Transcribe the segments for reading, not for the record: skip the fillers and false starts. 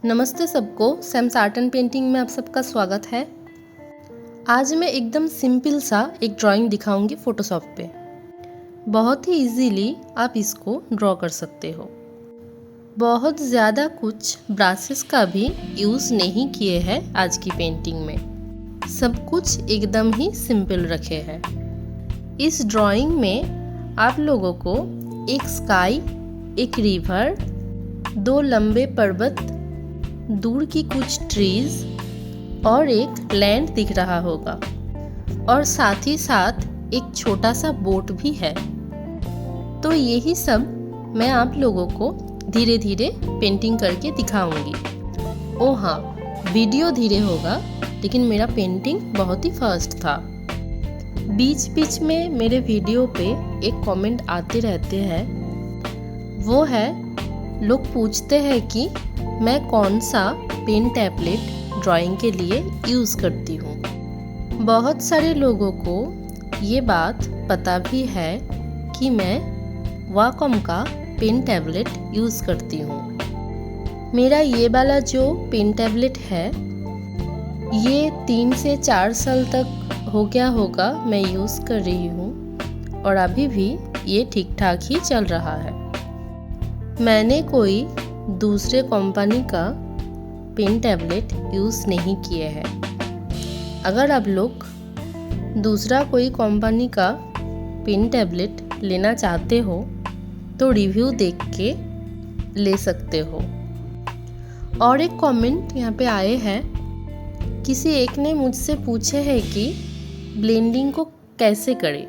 नमस्ते सबको, Sam's art and painting में आप सबका स्वागत है। आज मैं एकदम सिंपल सा एक ड्राइंग दिखाऊंगी फोटोशॉप पे। बहुत ही इजीली आप इसको ड्रॉ कर सकते हो। बहुत ज़्यादा कुछ ब्रशेस का भी यूज़ नहीं किए हैं आज की पेंटिंग में। सब कुछ एकदम ही सिंपल रखे हैं। इस ड्राइंग में आप लोगों को एक स्काई, एक रिवर, दो लंबे पर्वत, दूर की कुछ ट्रीज और एक लैंड दिख रहा होगा और साथ ही साथ एक छोटा सा बोट भी है। तो यही सब मैं आप लोगों को धीरे धीरे पेंटिंग करके दिखाऊंगी। ओ हाँ, वीडियो धीरे होगा लेकिन मेरा पेंटिंग बहुत ही फास्ट था। बीच बीच में मेरे वीडियो पे एक कमेंट आते रहते हैं, वो है लोग पूछते हैं कि मैं कौन सा पेन टैबलेट ड्राइंग के लिए यूज़ करती हूँ। बहुत सारे लोगों को ये बात पता भी है कि मैं वाकम का पेन टैबलेट यूज़ करती हूँ। मेरा ये वाला जो पेन टैबलेट है ये 3 से 4 साल तक हो गया होगा मैं यूज़ कर रही हूँ और अभी भी ये ठीक ठाक ही चल रहा है। मैंने कोई दूसरे कंपनी का पेन टैबलेट यूज़ नहीं किए हैं। अगर आप लोग दूसरा कोई कंपनी का पेन टैबलेट लेना चाहते हो तो रिव्यू देख के ले सकते हो। और एक कमेंट यहाँ पे आए हैं, किसी एक ने मुझसे पूछे है कि ब्लेंडिंग को कैसे करें,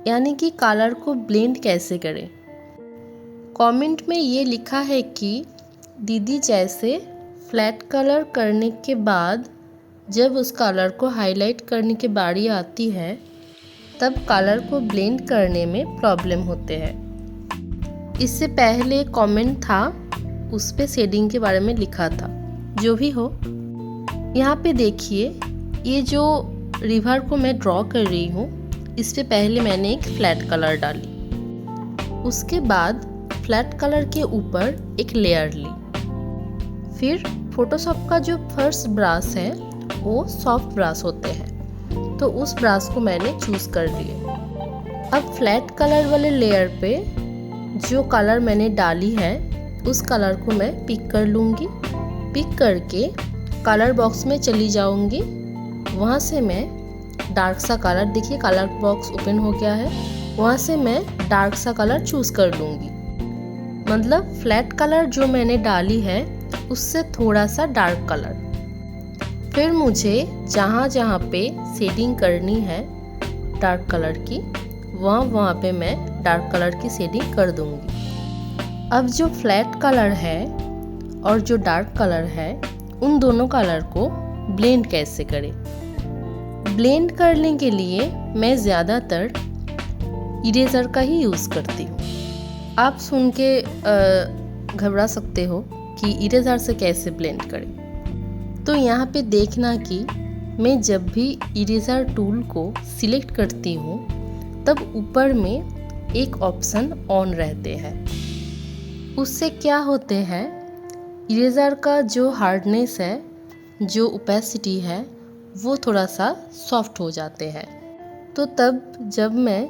यानी कि कलर को ब्लेंड कैसे करें। कमेंट में ये लिखा है कि दीदी जैसे फ्लैट कलर करने के बाद जब उस कलर को हाईलाइट करने की बारी आती है तब कलर को ब्लेंड करने में प्रॉब्लम होते हैं। इससे पहले कमेंट था उस पे शेडिंग के बारे में लिखा था। जो भी हो, यहाँ पे देखिए ये जो रिवर को मैं ड्रॉ कर रही हूँ इस पे पहले मैंने एक फ्लैट कलर डाली, उसके बाद फ्लैट कलर के ऊपर एक लेयर ली। फिर फोटोशॉप का जो फर्स्ट ब्रश है वो सॉफ्ट ब्रश होते हैं, तो उस ब्रश को मैंने चूज़ कर लिया। अब फ्लैट कलर वाले लेयर पे जो कलर मैंने डाली है उस कलर को मैं पिक कर लूँगी। पिक करके कलर बॉक्स में चली जाऊँगी। वहाँ से मैं डार्क सा कलर, देखिए कलर बॉक्स ओपन हो गया है, वहाँ से मैं डार्क सा कलर चूज़ कर लूँगी। मतलब फ्लैट कलर जो मैंने डाली है उससे थोड़ा सा डार्क कलर। फिर मुझे जहाँ जहाँ पे शेडिंग करनी है डार्क कलर की, वहाँ पे मैं डार्क कलर की शेडिंग कर दूँगी। अब जो फ्लैट कलर है और जो डार्क कलर है उन दोनों कलर को ब्लेंड कैसे करें। ब्लेंड करने के लिए मैं ज़्यादातर इरेज़र का ही यूज़ करती हूँ। आप सुन के घबरा सकते हो कि इरेज़र से कैसे ब्लेंड करें। तो यहाँ पे देखना कि मैं जब भी इरेज़र टूल को सिलेक्ट करती हूँ तब ऊपर में एक ऑप्शन ऑन रहते हैं। उससे क्या होते हैं, इरेज़र का जो हार्डनेस है, जो ओपेसिटी है, वो थोड़ा सा सॉफ्ट हो जाते हैं। तो तब जब मैं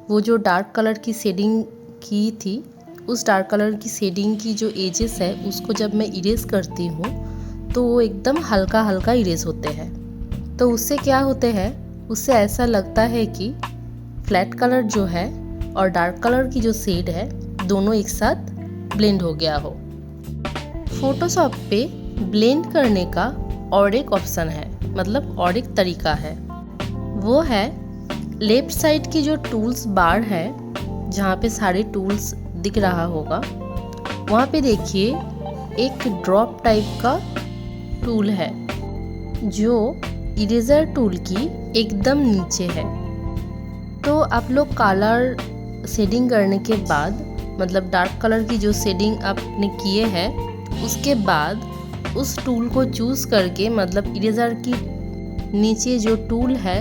वो जो डार्क कलर की शेडिंग की थी उस डार्क कलर की शेडिंग की जो एजेस है उसको जब मैं इरेज करती हूँ तो वो एकदम हल्का हल्का इरेज होते हैं। तो उससे क्या होते हैं, उससे ऐसा लगता है कि फ्लैट कलर जो है और डार्क कलर की जो शेड है दोनों एक साथ ब्लेंड हो गया हो। फोटोशॉप पे ब्लेंड करने का और एक ऑप्शन है, मतलब और एक तरीका है। वो है लेफ्ट साइड की जो टूल्स बार है, जहाँ पे सारे टूल्स दिख रहा होगा, वहाँ पे देखिए एक ड्रॉप टाइप का टूल है जो इरेज़र टूल की एकदम नीचे है। तो आप लोग कलर शेडिंग करने के बाद, मतलब डार्क कलर की जो शेडिंग आपने किए है उसके बाद उस टूल को चूज़ करके, मतलब इरेज़र की नीचे जो टूल है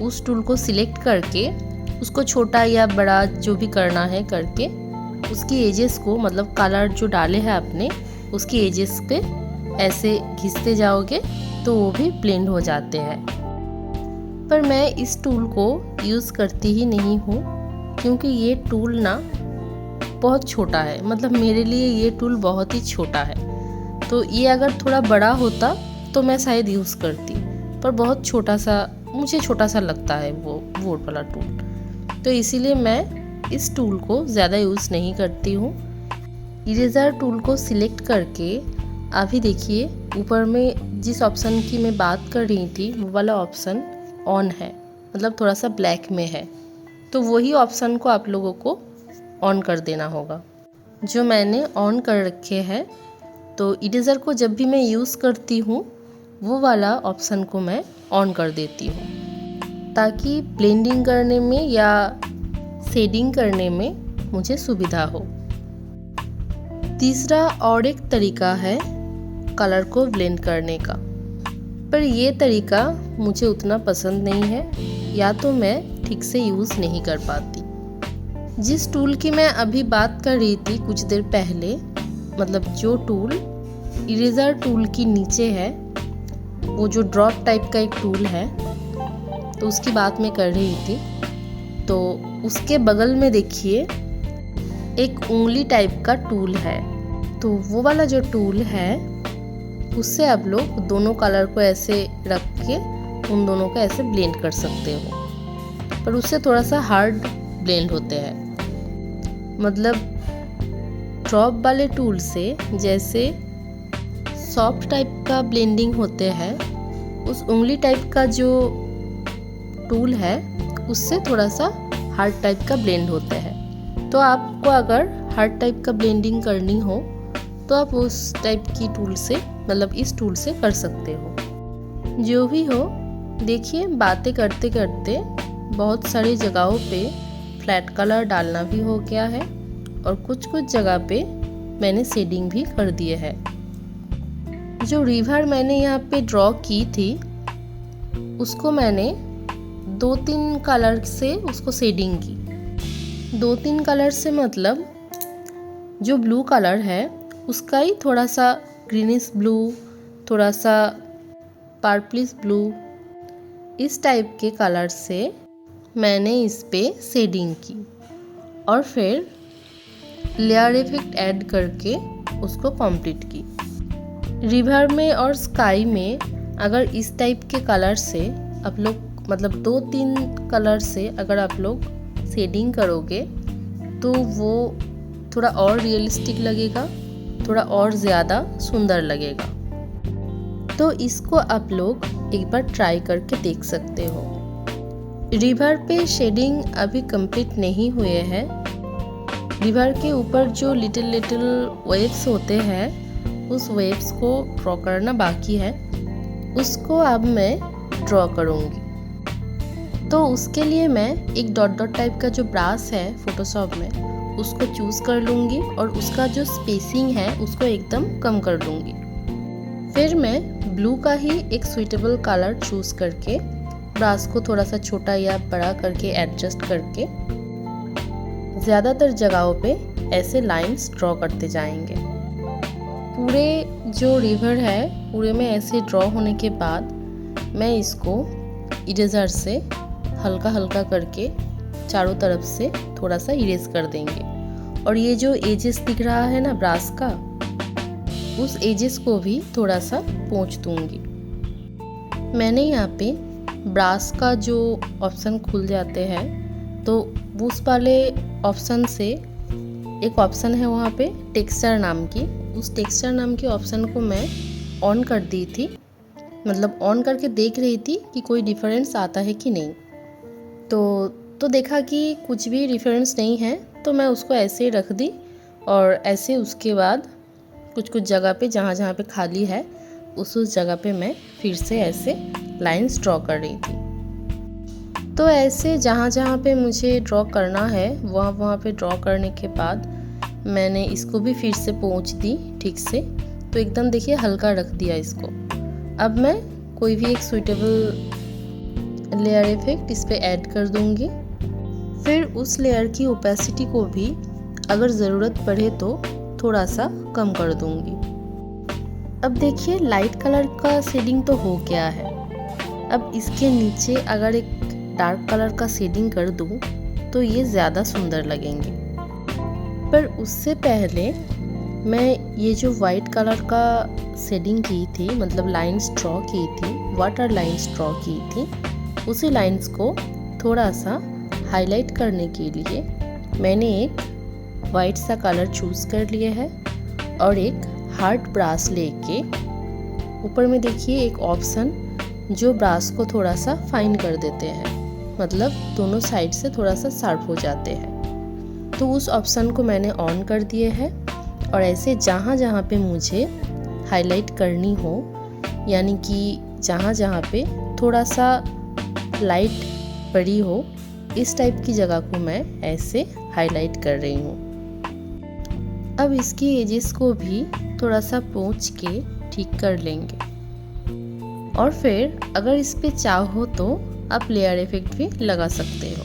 उस टूल को सिलेक्ट करके उसको छोटा या बड़ा जो भी करना है करके उसकी एजेस को, मतलब कलर जो डाले हैं आपने उसकी एजेस पे ऐसे घिसते जाओगे तो वो भी ब्लेंड हो जाते हैं। पर मैं इस टूल को यूज़ करती ही नहीं हूँ, क्योंकि ये टूल ना बहुत छोटा है। मतलब मेरे लिए ये टूल बहुत ही छोटा है। तो ये अगर थोड़ा बड़ा होता तो मैं शायद यूज़ करती, पर बहुत छोटा सा, मुझे छोटा सा लगता है वो वाला टूल। तो इसीलिए मैं इस टूल को ज़्यादा यूज़ नहीं करती हूँ। इरेज़र टूल को सिलेक्ट करके अभी देखिए ऊपर में जिस ऑप्शन की मैं बात कर रही थी वो वाला ऑप्शन ऑन है, मतलब थोड़ा सा ब्लैक में है। तो वही ऑप्शन को आप लोगों को ऑन कर देना होगा, जो मैंने ऑन कर रखे हैं। तो इरेज़र को जब भी मैं यूज़ करती हूँ वो वाला ऑप्शन को मैं ऑन कर देती हूँ, ताकि ब्लेंडिंग करने में या शेडिंग करने में मुझे सुविधा हो। तीसरा और एक तरीका है कलर को ब्लेंड करने का, पर ये तरीका मुझे उतना पसंद नहीं है, या तो मैं ठीक से यूज़ नहीं कर पाती। जिस टूल की मैं अभी बात कर रही थी कुछ देर पहले, मतलब जो टूल इरेज़र टूल की नीचे है, वो जो ड्रॉप टाइप का एक टूल है, तो उसकी बात मैं कर रही थी। तो उसके बगल में देखिए एक उंगली टाइप का टूल है। तो वो वाला जो टूल है उससे आप लोग दोनों कलर को ऐसे रख के उन दोनों को ऐसे ब्लेंड कर सकते हो, पर उससे थोड़ा सा हार्ड ब्लेंड होते हैं। मतलब ड्रॉप वाले टूल से जैसे सॉफ्ट टाइप का ब्लेंडिंग होते हैं, उस उंगली टाइप का जो टूल है उससे थोड़ा सा हार्ड टाइप का ब्लेंड होते हैं। तो आपको अगर हार्ड टाइप का ब्लेंडिंग करनी हो तो आप उस टाइप की टूल से, मतलब इस टूल से कर सकते हो। जो भी हो, देखिए बातें करते करते बहुत सारी जगहों पे फ्लैट कलर डालना भी हो गया है, और कुछ कुछ जगह पे मैंने शेडिंग भी कर दिए है। जो रिवर मैंने यहाँ पे ड्रॉ की थी उसको मैंने 2-3 कलर से उसको शेडिंग की। 2-3 कलर से मतलब जो ब्लू कलर है उसका ही थोड़ा सा ग्रीनिश ब्लू, थोड़ा सा पर्पलिश ब्लू, इस टाइप के कलर से मैंने इस पे शेडिंग की, और फिर लेयर इफेक्ट ऐड करके उसको कंप्लीट की। रिवर में और स्काई में अगर इस टाइप के कलर से आप लोग, मतलब 2-3 कलर से अगर आप लोग शेडिंग करोगे तो वो थोड़ा और रियलिस्टिक लगेगा, थोड़ा और ज़्यादा सुंदर लगेगा। तो इसको आप लोग एक बार ट्राई करके देख सकते हो। रिवर पे शेडिंग अभी कंप्लीट नहीं हुए हैं। रिवर के ऊपर जो लिटिल लिटिल वेव्स होते हैं उस वेव्स को ड्रॉ करना बाकी है, उसको अब मैं ड्रॉ करूँगी। तो उसके लिए मैं एक डॉट डॉट टाइप का जो ब्रश है फोटोशॉप में उसको चूज़ कर लूँगी, और उसका जो स्पेसिंग है उसको एकदम कम कर लूँगी। फिर मैं ब्लू का ही एक सूटेबल कलर चूज़ करके ब्रश को थोड़ा सा छोटा या बड़ा करके एडजस्ट करके ज़्यादातर जगहों पे ऐसे लाइंस ड्रॉ करते जाएंगे। पूरे जो रिवर है पूरे में ऐसे ड्रॉ होने के बाद मैं इसको इरेज़र से हल्का हल्का करके चारों तरफ से थोड़ा सा इरेज कर देंगे, और ये जो एजेस दिख रहा है ना ब्रश का, उस एजेस को भी थोड़ा सा पोंछ दूंगी। मैंने यहाँ पे ब्रश का जो ऑप्शन खुल जाते हैं तो उस वाले ऑप्शन से एक ऑप्शन है वहाँ पे टेक्सचर नाम की, उस टेक्सचर नाम के ऑप्शन को मैं ऑन कर दी थी, मतलब ऑन करके देख रही थी कि कोई डिफरेंस आता है कि नहीं। तो देखा कि कुछ भी डिफरेंस नहीं है, तो मैं उसको ऐसे ही रख दी, और ऐसे उसके बाद कुछ कुछ जगह पे जहाँ पे खाली है उस जगह पे मैं फिर से ऐसे लाइंस ड्रॉ कर रही थी। तो ऐसे जहाँ पे मुझे ड्रॉ करना है वहाँ पे ड्रॉ करने के बाद मैंने इसको भी फिर से पोंछ दी ठीक से। तो एकदम देखिए हल्का रख दिया इसको। अब मैं कोई भी एक सूटेबल लेयर इफेक्ट इस पे ऐड कर दूंगी। फिर उस लेयर की ओपेसिटी को भी अगर ज़रूरत पड़े तो थोड़ा सा कम कर दूंगी। अब देखिए लाइट कलर का शेडिंग तो हो गया है। अब इसके नीचे अगर एक डार्क कलर का शेडिंग कर दूँ तो ये ज़्यादा सुंदर लगेंगे। पर उससे पहले मैं ये जो वाइट कलर का शेडिंग की थी, मतलब लाइंस ड्रॉ की थी, वाटर लाइंस ड्रॉ की थी, उसी लाइंस को थोड़ा सा हाईलाइट करने के लिए मैंने एक वाइट सा कलर चूज़ कर लिया है और एक हार्ड ब्रश लेके ऊपर में देखिए एक ऑप्शन जो ब्रश को थोड़ा सा फाइन कर देते हैं, मतलब दोनों साइड से थोड़ा सा शार्प हो जाते हैं। तो उस ऑप्शन को मैंने ऑन कर दिए है और ऐसे जहाँ जहाँ पे मुझे हाईलाइट करनी हो, यानी कि जहाँ जहाँ पे थोड़ा सा लाइट पड़ी हो, इस टाइप की जगह को मैं ऐसे हाईलाइट कर रही हूँ। अब इसकी एजेस को भी थोड़ा सा पोंछ के ठीक कर लेंगे और फिर अगर इस पे चाहो तो आप लेयर इफेक्ट भी लगा सकते हो।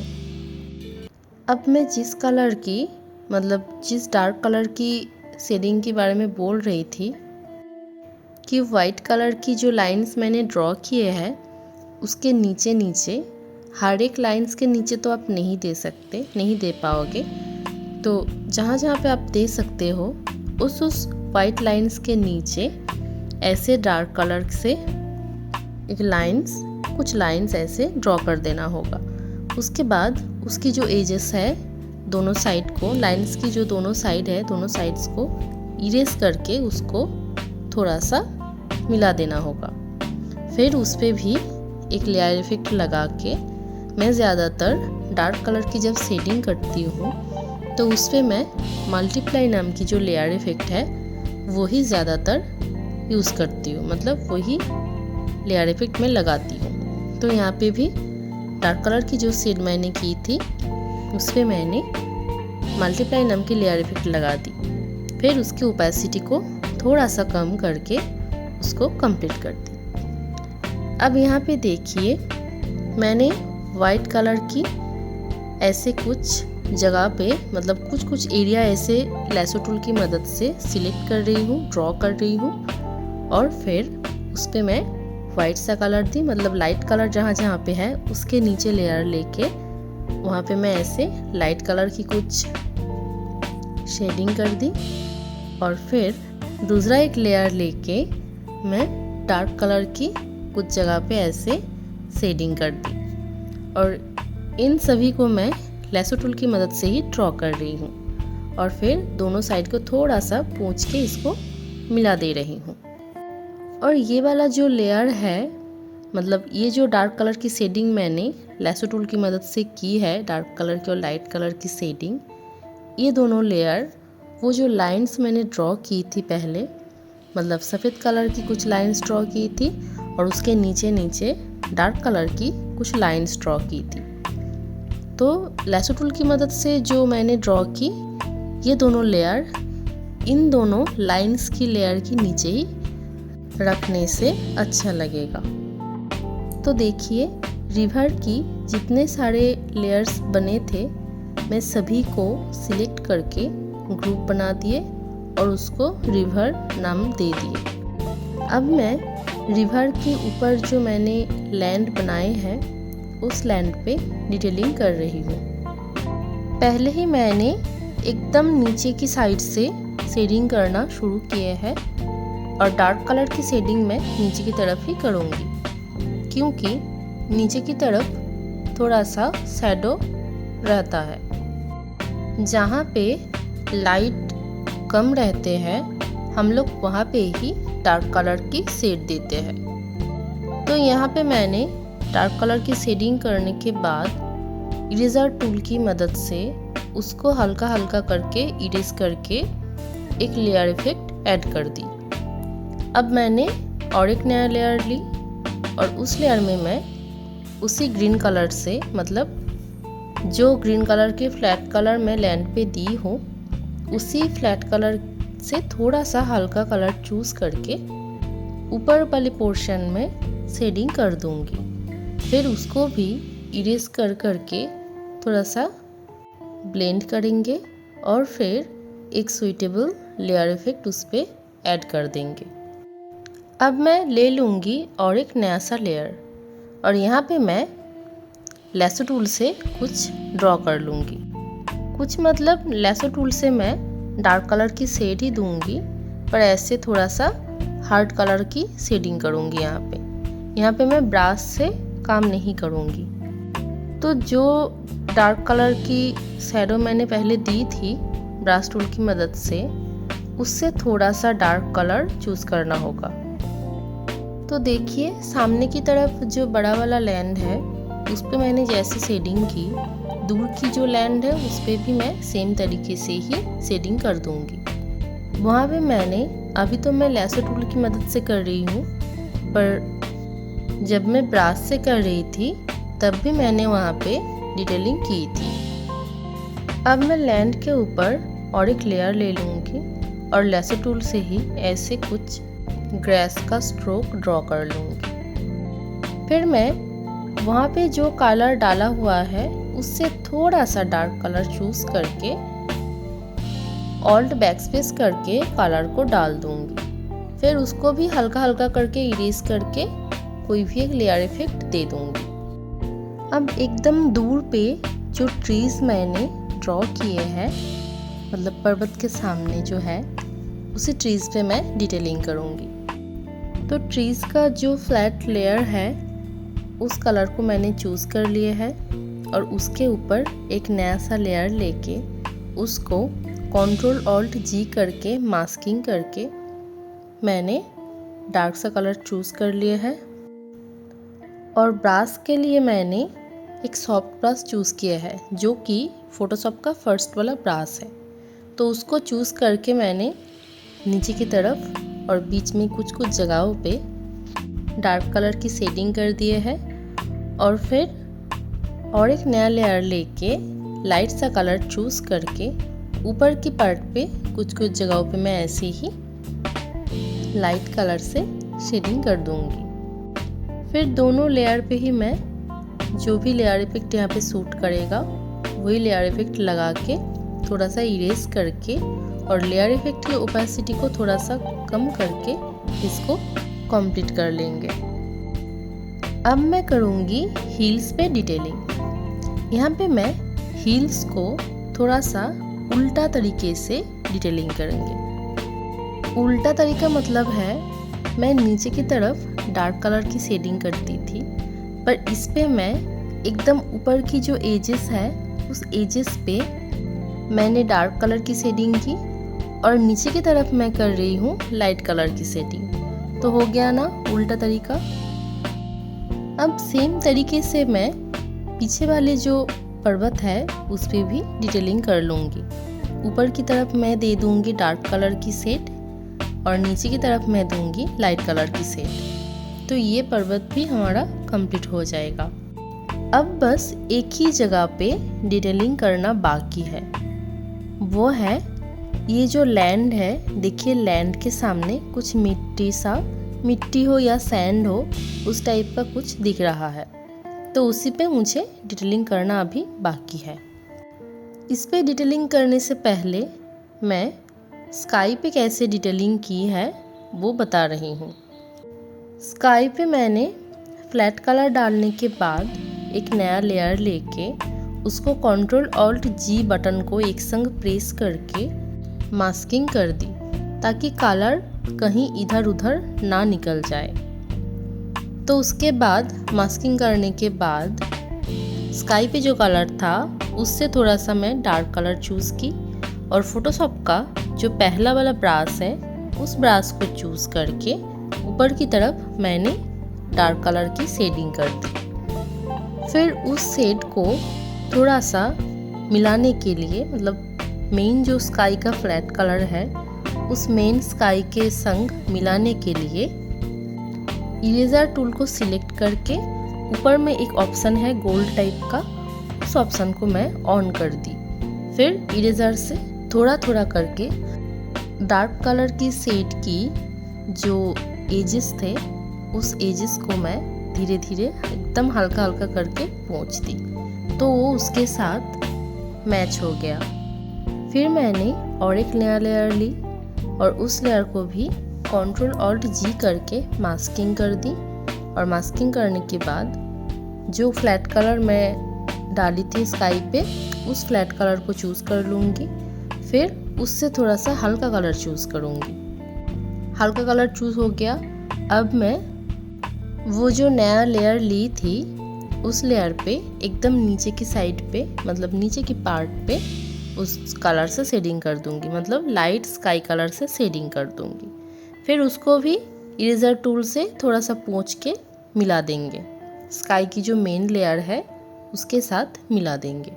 अब मैं जिस कलर की, मतलब जिस डार्क कलर की शेडिंग के बारे में बोल रही थी कि वाइट कलर की जो लाइंस मैंने ड्रॉ किए हैं उसके नीचे नीचे, हर एक लाइंस के नीचे तो आप नहीं दे सकते, नहीं दे पाओगे, तो जहाँ जहाँ पे आप दे सकते हो उस वाइट लाइंस के नीचे ऐसे डार्क कलर से एक लाइंस, कुछ लाइंस ऐसे ड्रॉ कर देना होगा। उसके बाद उसकी जो एजेस है दोनों साइड को, लाइंस की जो दोनों साइड है, दोनों साइड्स को इरेज करके उसको थोड़ा सा मिला देना होगा। फिर उस पर भी एक लेयर इफेक्ट लगा के, मैं ज़्यादातर डार्क कलर की जब शेडिंग करती हूँ तो उस पर मैं मल्टीप्लाई नाम की जो लेयर इफेक्ट है वही ज़्यादातर यूज़ करती हूँ, मतलब वही लेयर इफेक्ट में लगाती हूँ। तो यहाँ पे भी डार्क कलर की जो शेड मैंने की थी उस पर मैंने मल्टीप्लाई नाम की लेयर इफेक्ट लगा दी। फिर उसकी ओपेसिटी को थोड़ा सा कम करके उसको कंप्लीट कर दी। अब यहाँ पे देखिए मैंने वाइट कलर की ऐसे कुछ जगह पे, मतलब कुछ एरिया ऐसे लैसो टूल की मदद से सिलेक्ट कर रही हूँ, ड्रॉ कर रही हूँ और फिर उस पर मैं वाइट सा कलर दी, मतलब लाइट कलर जहाँ जहाँ पे है उसके नीचे लेयर लेके वहाँ पे मैं ऐसे लाइट कलर की कुछ शेडिंग कर दी और फिर दूसरा एक लेयर लेके मैं डार्क कलर की कुछ जगह पे ऐसे शेडिंग कर दी और इन सभी को मैं लैसो टूल की मदद से ही ड्रॉ कर रही हूँ और फिर दोनों साइड को थोड़ा सा पोंछ के इसको मिला दे रही हूँ। और ये वाला जो लेयर है, मतलब ये जो डार्क कलर की शेडिंग मैंने लैसो टूल की मदद से की है, डार्क कलर की और लाइट कलर की शेडिंग, ये दोनों लेयर वो जो लाइंस मैंने ड्रॉ की थी पहले, मतलब सफ़ेद कलर की कुछ लाइंस ड्रॉ की थी और उसके नीचे नीचे डार्क कलर की कुछ लाइंस ड्रॉ की थी। तो लैसो टूल की मदद से जो मैंने ड्रॉ की ये दोनों लेयर इन दोनों लाइंस की लेयर के नीचे ही रखने से अच्छा लगेगा। तो देखिए रिवर की जितने सारे लेयर्स बने थे मैं सभी को सिलेक्ट करके ग्रुप बना दिए और उसको रिवर नाम दे दिए। अब मैं रिवर के ऊपर जो मैंने लैंड बनाए हैं उस लैंड पे डिटेलिंग कर रही हूँ। पहले ही मैंने एकदम नीचे की साइड से शेडिंग करना शुरू किए हैं और डार्क कलर की शेडिंग मैं नीचे की तरफ ही करूँगी, क्योंकि नीचे की तरफ थोड़ा सा शैडो रहता है। जहाँ पे लाइट कम रहते हैं हम लोग वहाँ पे ही डार्क कलर की शेड देते हैं। तो यहाँ पे मैंने डार्क कलर की शेडिंग करने के बाद इरेजर टूल की मदद से उसको हल्का हल्का करके इरेज करके एक लेयर इफेक्ट ऐड कर दी। अब मैंने और एक नया लेयर ली और उस लेयर में मैं उसी ग्रीन कलर से, मतलब जो ग्रीन कलर के फ्लैट कलर मैं लैंड पे दी हूँ उसी फ्लैट कलर से थोड़ा सा हल्का कलर चूज़ करके ऊपर वाले पोर्शन में शेडिंग कर दूँगी। फिर उसको भी इरेज कर करके थोड़ा सा ब्लेंड करेंगे और फिर एक सुइटेबल लेयर इफेक्ट उस पर ऐड कर देंगे। अब मैं ले लूँगी और एक नया सा लेयर और यहाँ पे मैं लेसो टूल से कुछ ड्रॉ कर लूँगी। कुछ मतलब लेसो टूल से मैं डार्क कलर की शेड ही दूँगी, पर ऐसे थोड़ा सा हार्ड कलर की शेडिंग करूँगी। यहाँ पे मैं ब्रश से काम नहीं करूँगी। तो जो डार्क कलर की शैडो मैंने पहले दी थी ब्रश टूल की मदद से, उससे थोड़ा सा डार्क कलर चूज़ करना होगा। तो देखिए सामने की तरफ जो बड़ा वाला लैंड है उस पर मैंने जैसे शेडिंग की, दूर की जो लैंड है उस पर भी मैं सेम तरीके से ही शेडिंग कर दूंगी। वहाँ पे मैंने अभी तो मैं लेसो टूल की मदद से कर रही हूँ, पर जब मैं ब्रश से कर रही थी तब भी मैंने वहाँ पे डिटेलिंग की थी। अब मैं लैंड के ऊपर और एक लेयर ले लूँगी और लेसो टूल से ही ऐसे कुछ ग्रेस का स्ट्रोक ड्रॉ कर लूँगी। फिर मैं वहाँ पे जो कलर डाला हुआ है उससे थोड़ा सा डार्क कलर चूज़ करके ऑल्ट बैकस्पेस करके कलर को डाल दूँगी। फिर उसको भी हल्का हल्का करके इरेज करके कोई भी एक लेयर इफेक्ट दे दूँगी। अब एकदम दूर पे जो ट्रीज मैंने ड्रॉ किए हैं, मतलब पर्वत के सामने जो है, उसी ट्रीज पे मैं डिटेलिंग करूँगी। तो ट्रीज का जो फ्लैट लेयर है उस कलर को मैंने चूज़ कर लिए है और उसके ऊपर एक नया सा लेयर लेके उसको Ctrl Alt G करके मास्किंग करके मैंने डार्क सा कलर चूज़ कर लिए है। और ब्रश के लिए मैंने एक सॉफ्ट ब्रश चूज़ किया है जो कि फोटोशॉप का फर्स्ट वाला ब्रश है। तो उसको चूज़ करके मैंने नीचे की तरफ और बीच में कुछ कुछ जगहों पे डार्क कलर की शेडिंग कर दिए है। और फिर और एक नया लेयर लेके लाइट सा कलर चूज़ करके ऊपर की पार्ट पे कुछ कुछ जगहों पे मैं ऐसे ही लाइट कलर से शेडिंग कर दूंगी। फिर दोनों लेयर पे ही मैं जो भी लेयर इफेक्ट यहाँ पे सूट करेगा वही लेयर इफेक्ट लगा के थोड़ा सा इरेज करके और लेयर इफेक्ट की ओपेसिटी को थोड़ा सा कम करके इसको कंप्लीट कर लेंगे। अब मैं करूँगी हील्स पे डिटेलिंग। यहाँ पे मैं हील्स को थोड़ा सा उल्टा तरीके से डिटेलिंग करेंगे। उल्टा तरीका मतलब है मैं नीचे की तरफ डार्क कलर की शेडिंग करती थी, पर इस पे मैं एकदम ऊपर की जो एजेस है उस एजेस पे मैंने डार्क कलर की शेडिंग की और नीचे की तरफ मैं कर रही हूँ लाइट कलर की शेडिंग। तो हो गया ना उल्टा तरीका। अब सेम तरीके से मैं पीछे वाले जो पर्वत है उस पे भी डिटेलिंग कर लूँगी। ऊपर की तरफ मैं दे दूँगी डार्क कलर की शेड और नीचे की तरफ मैं दूँगी लाइट कलर की शेड। तो ये पर्वत भी हमारा कंप्लीट हो जाएगा। अब बस एक ही जगह पे डिटेलिंग करना बाकी है, वो है ये जो लैंड है। देखिए लैंड के सामने कुछ मिट्टी हो या सैंड हो उस टाइप का कुछ दिख रहा है, तो उसी पे मुझे डिटेलिंग करना अभी बाकी है। इस पे डिटेलिंग करने से पहले मैं स्काई पे कैसे डिटेलिंग की है वो बता रही हूँ। स्काई पे मैंने फ्लैट कलर डालने के बाद एक नया लेयर लेके उसको Ctrl Alt G बटन को एक संग प्रेस करके मास्किंग कर दी ताकि कलर कहीं इधर उधर ना निकल जाए। तो उसके बाद मास्किंग करने के बाद स्काई पे जो कलर था उससे थोड़ा सा मैं डार्क कलर चूज़ की और फोटोशॉप का जो पहला वाला ब्रश है उस ब्रश को चूज़ करके ऊपर की तरफ मैंने डार्क कलर की शेडिंग कर दी। फिर उस शेड को थोड़ा सा मिलाने के लिए, मतलब मेन जो स्काई का फ्लैट कलर है उस मेन स्काई के संग मिलाने के लिए इरेजर टूल को सिलेक्ट करके ऊपर में एक ऑप्शन है गोल्ड टाइप का, उस ऑप्शन को मैं ऑन कर दी। फिर इरेजर से थोड़ा थोड़ा करके डार्क कलर की शेड की जो एजेस थे उस एजेस को मैं धीरे धीरे एकदम हल्का हल्का करके पोंछ दी, तो वो उसके साथ मैच हो गया। फिर मैंने और एक नया लेयर ली और उस लेयर को भी Ctrl Alt G करके मास्किंग कर दी और मास्किंग करने के बाद जो फ्लैट कलर मैं डाली थी स्काई पे उस फ्लैट कलर को चूज़ कर लूँगी। फिर उससे थोड़ा सा हल्का कलर चूज़ करूँगी। हल्का कलर चूज़ हो गया। अब मैं वो जो नया लेयर ली थी उस लेयर पे एकदम नीचे की साइड पे, मतलब नीचे की पार्ट पे उस कलर से शेडिंग कर दूँगी, मतलब लाइट स्काई कलर से शेडिंग कर दूँगी। फिर उसको भी इरेजर टूल से थोड़ा सा पोंछ के मिला देंगे, स्काई की जो मेन लेयर है उसके साथ मिला देंगे।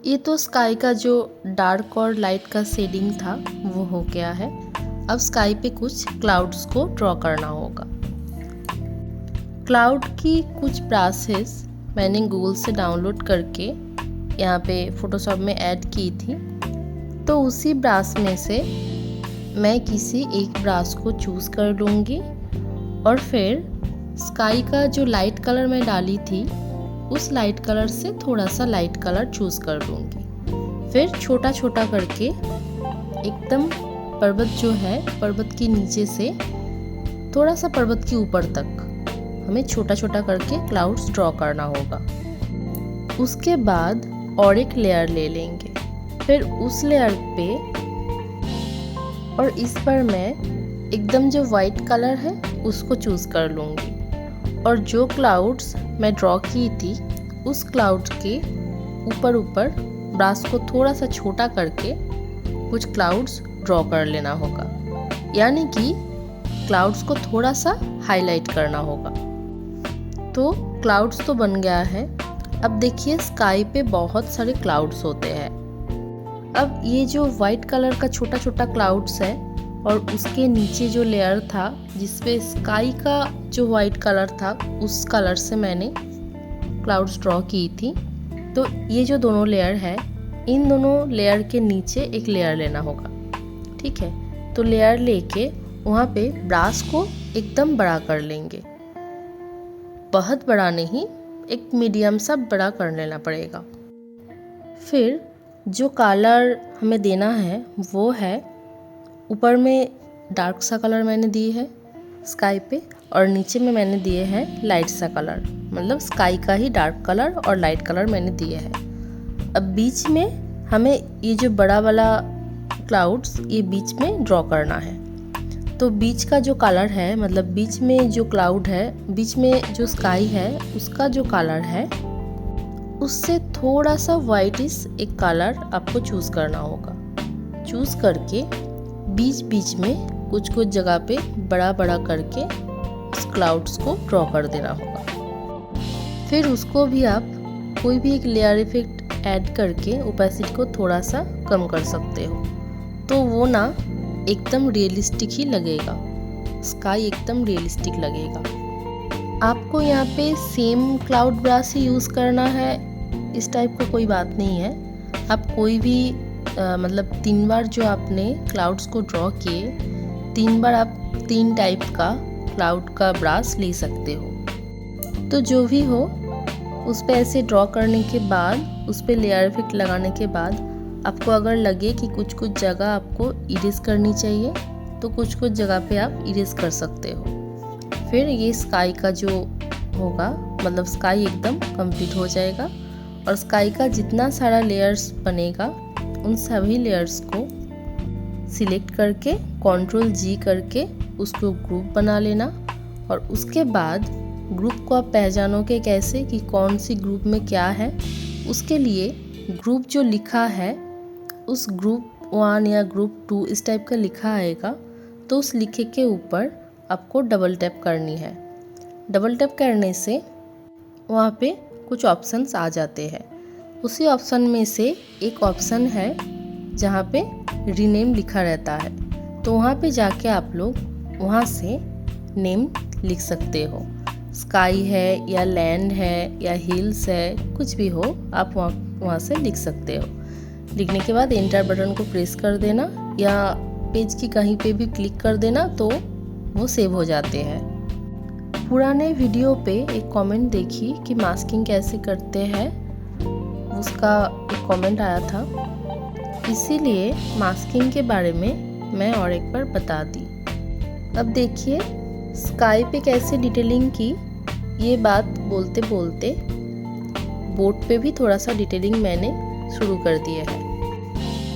ये तो स्काई का जो डार्क और लाइट का शेडिंग था वो हो गया है। अब स्काई पे कुछ क्लाउड्स को ड्रॉ करना होगा। क्लाउड की कुछ ब्रशेस मैंने गूगल से डाउनलोड करके यहाँ पे फोटोशॉप में ऐड की थी, तो उसी ब्रश में से मैं किसी एक ब्रश को चूज़ कर लूँगी और फिर स्काई का जो लाइट कलर मैं डाली थी उस लाइट कलर से थोड़ा सा लाइट कलर चूज़ कर लूँगी। फिर छोटा छोटा करके एकदम पर्वत जो है, पर्वत के नीचे से थोड़ा सा पर्वत के ऊपर तक हमें छोटा छोटा करके क्लाउड्स ड्रॉ करना होगा। उसके बाद और एक लेयर ले लेंगे। फिर उस लेयर पे और इस पर मैं एकदम जो वाइट कलर है उसको चूज़ कर लूँगी और जो क्लाउड्स मैं ड्रॉ की थी उस क्लाउड के ऊपर ऊपर ब्रश को थोड़ा सा छोटा करके कुछ क्लाउड्स ड्रॉ कर लेना होगा, यानी कि क्लाउड्स को थोड़ा सा हाईलाइट करना होगा। तो क्लाउड्स तो बन गया है। अब देखिए स्काई पे बहुत सारे क्लाउड्स होते हैं। अब ये जो वाइट कलर का छोटा छोटा क्लाउड्स है और उसके नीचे जो लेयर था जिसपे स्काई का जो वाइट कलर था उस कलर से मैंने क्लाउड्स ड्रॉ की थी। तो ये जो दोनों लेयर है, इन दोनों लेयर के नीचे एक लेयर लेना होगा, ठीक है। तो लेयर लेके वहाँ पे ब्रश को एकदम बड़ा कर लेंगे, बहुत बड़ा नहीं, एक मीडियम सा बड़ा कर लेना पड़ेगा। फिर जो कलर हमें देना है वो है, ऊपर में डार्क सा कलर मैंने दिए है स्काई पे और नीचे में मैंने दिए हैं लाइट सा कलर, मतलब स्काई का ही डार्क कलर और लाइट कलर मैंने दिए हैं। अब बीच में हमें ये जो बड़ा वाला क्लाउड्स ये बीच में ड्रॉ करना है। तो बीच का जो कलर है, मतलब बीच में जो क्लाउड है, बीच में जो स्काई है उसका जो कलर है उससे थोड़ा सा वाइटिश एक कलर आपको चूज़ करना होगा। चूज़ करके बीच बीच में कुछ कुछ जगह पे बड़ा बड़ा करके उस क्लाउड्स को ड्रॉ कर देना होगा। फिर उसको भी आप कोई भी एक लेयर इफेक्ट ऐड करके ओपेसिटी को थोड़ा सा कम कर सकते हो, तो वो ना एकदम रियलिस्टिक ही लगेगा, स्काई एकदम रियलिस्टिक लगेगा। आपको यहाँ पे सेम क्लाउड ब्रश ही यूज़ करना है, इस टाइप का कोई बात नहीं है। आप कोई भी मतलब 3 बार जो आपने क्लाउड्स को ड्रॉ किए, 3 बार आप 3 टाइप का क्लाउड का ब्रश ले सकते हो। तो जो भी हो उस पे ऐसे ड्रॉ करने के बाद, उस पे लेयर इफेक्ट लगाने के बाद आपको अगर लगे कि कुछ कुछ जगह आपको इरेज करनी चाहिए तो कुछ कुछ जगह पे आप इरेज कर सकते हो। फिर ये स्काई का जो होगा, मतलब स्काई एकदम कंप्लीट हो जाएगा और स्काई का जितना सारा लेयर्स बनेगा उन सभी लेयर्स को सिलेक्ट करके Ctrl G करके उसको ग्रुप बना लेना। और उसके बाद ग्रुप को आप पहचानोगे कैसे कि कौन सी ग्रुप में क्या है, उसके लिए ग्रुप जो लिखा है उस ग्रुप 1 या ग्रुप 2 इस टाइप का लिखा आएगा, तो उस लिखे के ऊपर आपको डबल टैप करनी है। डबल टैप करने से वहाँ पे कुछ ऑप्शंस आ जाते हैं। उसी ऑप्शन में से एक ऑप्शन है जहाँ पे रीनेम लिखा रहता है, तो वहाँ पे जाके आप लोग वहाँ से नेम लिख सकते हो। स्काई है या लैंड है या हिल्स है, कुछ भी हो आप वहाँ से लिख सकते हो। लिखने के बाद एंटर बटन को प्रेस कर देना या पेज की कहीं पे भी क्लिक कर देना, तो वो सेव हो जाते हैं। पुराने वीडियो पे एक कमेंट देखी कि मास्किंग कैसे करते हैं, उसका एक कमेंट आया था, इसीलिए मास्किंग के बारे में मैं और एक बार बता दी। अब देखिए स्काई पे कैसे डिटेलिंग की, ये बात बोलते बोलते बोट पे भी थोड़ा सा डिटेलिंग मैंने शुरू कर दिया है।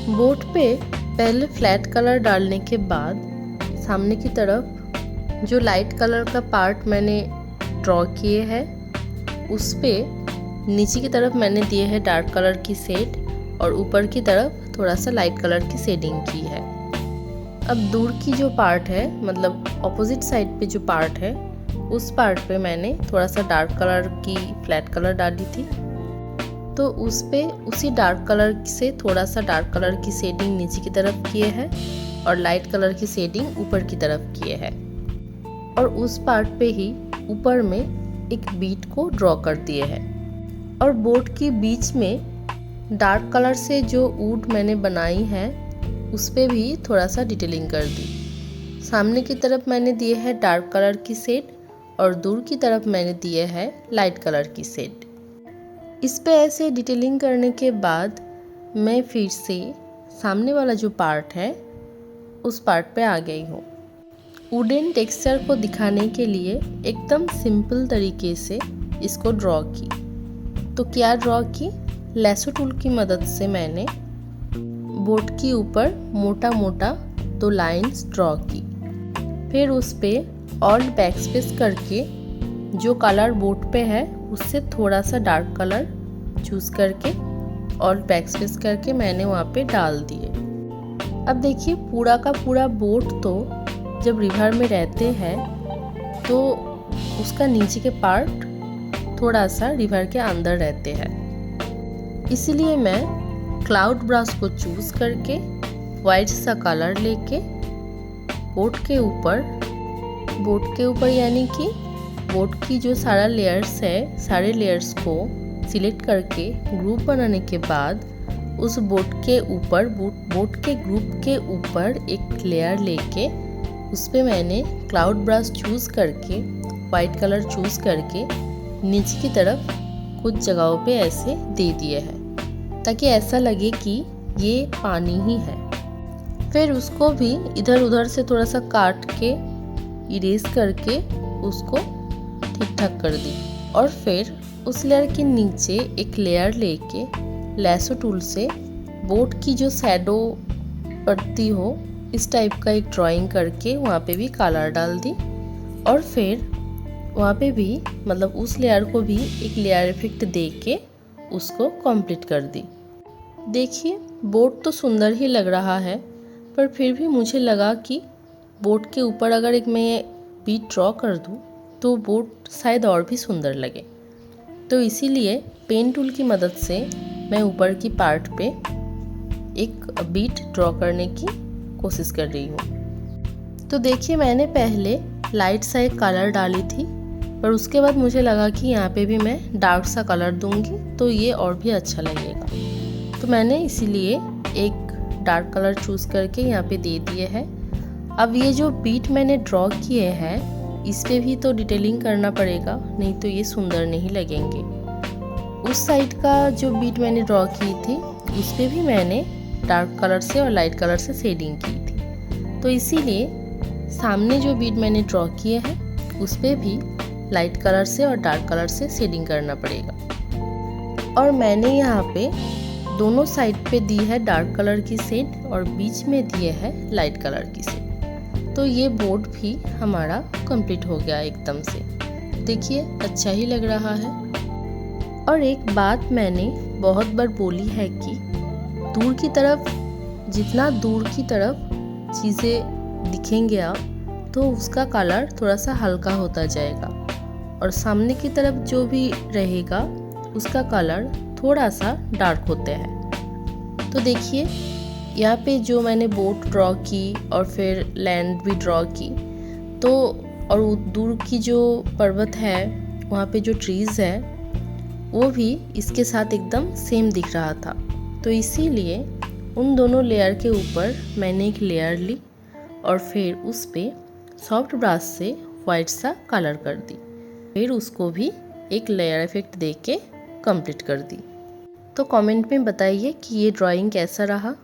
बोट पे पहले फ्लैट कलर डालने के बाद सामने की तरफ जो लाइट कलर का पार्ट मैंने ड्रॉ किए हैं उस पे नीचे की तरफ मैंने दिए है डार्क कलर की शेड और ऊपर की तरफ थोड़ा सा लाइट कलर की शेडिंग की है। अब दूर की जो पार्ट है, मतलब ऑपोजिट साइड पे जो पार्ट है, उस पार्ट पे मैंने थोड़ा सा डार्क कलर की फ्लैट कलर डाली थी, तो उस पे उसी डार्क कलर से थोड़ा सा डार्क कलर की शेडिंग नीचे की तरफ किए हैं और लाइट कलर की शेडिंग ऊपर की तरफ किए हैं। और उस पार्ट पे ही ऊपर में एक बीट को ड्रॉ कर दिए हैं और बोट के बीच में डार्क कलर से जो वुड मैंने बनाई है उस पे भी थोड़ा सा डिटेलिंग कर दी। सामने की तरफ मैंने दिए है डार्क कलर की शेड और दूर की तरफ मैंने दिए है लाइट कलर की शेड। इस पे ऐसे डिटेलिंग करने के बाद मैं फिर से सामने वाला जो पार्ट है उस पार्ट पे आ गई हूँ। वुडन टेक्सचर को दिखाने के लिए एकदम सिंपल तरीके से इसको ड्रॉ की। तो क्या ड्रॉ की, लेसो टूल की मदद से मैंने बोट के ऊपर मोटा मोटा 2 लाइंस ड्रॉ की। फिर उस पे ऑल्ट बैकस्पेस करके जो कलर बोट पे है उससे थोड़ा सा डार्क कलर चूज करके ऑल्ट बैकस्पेस करके मैंने वहाँ पे डाल दिए। अब देखिए पूरा का पूरा बोट तो जब रिवर में रहते हैं तो उसका नीचे के पार्ट थोड़ा सा रिवर के अंदर रहते हैं, इसलिए मैं क्लाउड ब्रश को चूज करके वाइट सा कलर लेके बोट के ऊपर यानी कि बोट की जो सारा लेयर्स है सारे लेयर्स को सिलेक्ट करके ग्रुप बनाने के बाद उस बोट के ग्रुप के ऊपर एक लेयर लेके उस पे मैंने क्लाउड ब्रश चूज करके वाइट कलर चूज करके नीचे की तरफ कुछ जगहों पे ऐसे दे दिए हैं ताकि ऐसा लगे कि ये पानी ही है। फिर उसको भी इधर उधर से थोड़ा सा काट के इरेज करके उसको ठीक ठाक कर दी और फिर उस लेयर के नीचे एक लेयर लेके लेसो टूल से बोट की जो शैडो पड़ती हो इस टाइप का एक ड्राइंग करके वहाँ पे भी कलर डाल दी और फिर वहाँ पे भी मतलब उस लेयर को भी एक लेयर इफेक्ट दे के उसको कंप्लीट कर दी। देखिए बोट तो सुंदर ही लग रहा है, पर फिर भी मुझे लगा कि बोट के ऊपर अगर एक मैं बीट ड्रॉ कर दूँ तो बोट शायद और भी सुंदर लगे। तो इसीलिए पेन टूल की मदद से मैं ऊपर की पार्ट पे एक बीट ड्रॉ करने की कोशिश कर रही हूँ। तो देखिए मैंने पहले लाइट सा एक कलर डाली थी, पर उसके बाद मुझे लगा कि यहाँ पे भी मैं डार्क सा कलर दूंगी तो ये और भी अच्छा लगेगा, तो मैंने इसीलिए एक डार्क कलर चूज़ करके यहाँ पे दे दिए हैं। अब ये जो बीट मैंने ड्रॉ किए हैं इस पे भी तो डिटेलिंग करना पड़ेगा, नहीं तो ये सुंदर नहीं लगेंगे। उस साइड का जो बीट मैंने ड्रॉ की थी उस पे भी मैंने डार्क कलर से और लाइट कलर से शेडिंग की थी, तो इसीलिए सामने जो बीट मैंने ड्रॉ किए हैं उस पे भी लाइट कलर से और डार्क कलर से शेडिंग करना पड़ेगा। और मैंने यहाँ पे दोनों साइड पे दी है डार्क कलर की शेड और बीच में दिए है लाइट कलर की शेड, तो ये बोर्ड भी हमारा कंप्लीट हो गया एकदम से। देखिए अच्छा ही लग रहा है। और एक बात मैंने बहुत बार बोली है कि दूर की तरफ जितना दूर की तरफ चीज़ें दिखेंगे आप तो उसका कलर थोड़ा सा हल्का होता जाएगा और सामने की तरफ जो भी रहेगा उसका कलर थोड़ा सा डार्क होता है। तो देखिए यहाँ पे जो मैंने बोट ड्रॉ की और फिर लैंड भी ड्रॉ की, तो और दूर की जो पर्वत है वहाँ पे जो ट्रीज़ है वो भी इसके साथ एकदम सेम दिख रहा था, तो इसीलिए उन दोनों लेयर के ऊपर मैंने एक लेयर ली और फिर उस पे सॉफ्ट ब्रश से वाइट सा कलर कर दी, फिर उसको भी एक लेयर इफेक्ट दे के कंप्लीट कर दी। तो कमेंट में बताइए कि ये ड्राइंग कैसा रहा।